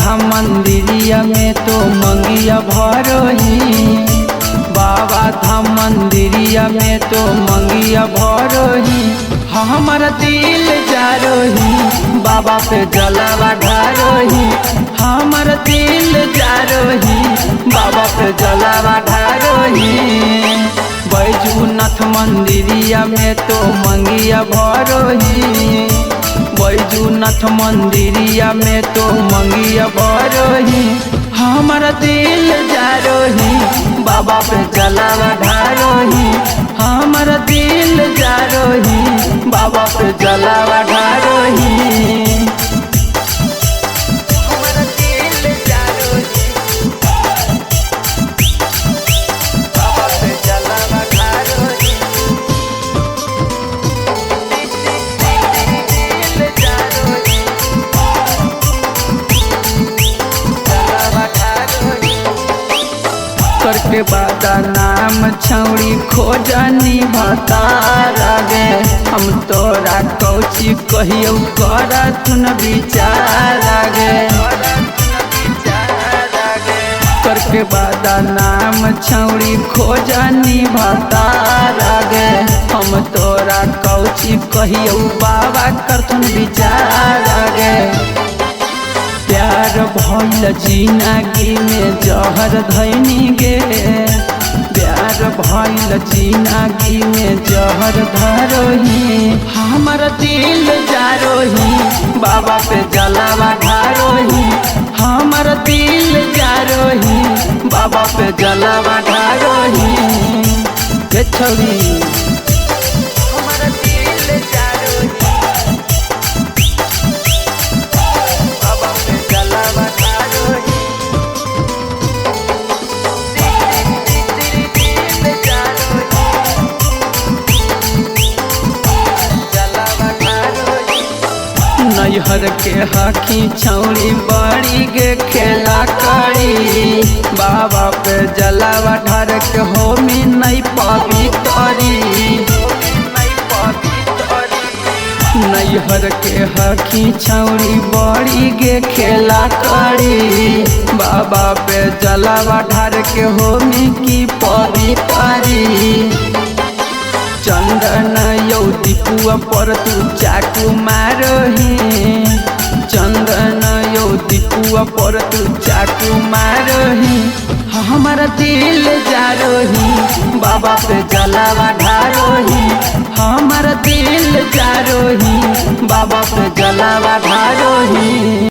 धाम मंदिरिया में तो मंगिया भरोही। बाबा धाम मंदिरिया में तो मंगिया भरोही। हमारा दिल जारोही बाबा पे जलावा ढारोही। हमारा दिल जारोही बाबा पे जलावा ढारोही। बैजूनाथ मंदिरिया में तो मंगिया भरोही। बैजूनाथ मंदिरिया में तो मंगिया भरोही। हमारा दिल जारोही बाबा पे जलावा ढारोही। हमारा दिल जारोही बाबा पे जलावा ढारोही। हमारा दिल जारोही बाबा पे जलावा ढारोही। दिल जारोही जलावा ढारोही। करके बादा नाम छौड़ी खोजनी भतारा गे। हम तोरा कौची कहियो करत न विचारा गे। करके बादा नाम छौड़ी खोजनी भतारा गे। हम तोरा कौची कहियो बाबा करथुन विचारा गे। प्यार भइल जिंदगी में जहर धैनी गे। प्यार भइल जिंदगी में जहर धरोही। हमारा दिल जारोही बाबा पे जलावा ढारोही। हमारा दिल जारोही बाबा पे जलावा ढारोही। हे छौरी हमारा दिल जारोही बाबा पे जलावा ढारोही। दिल जारोही जलावा ढारोही। नैहर के हकी छौड़ी बड़ी गे खेला करी। बाबा पे जलावा ढार के होमी नहीं पाबी करी। नैहर के हकी छौड़ी बड़ी गे खेला करी। बाबा पे जलावा ढार के होमी की परी परी। चंदन यौ दीपुआ पर तू चाकू मारोही। चंदन यौ दीपुआ पर तू चाकू मारोही। हमारा दिल जारोही बाबा पे जलावा ढारोही। हमारा दिल जारोही बाबा पे जलावा ढारोही।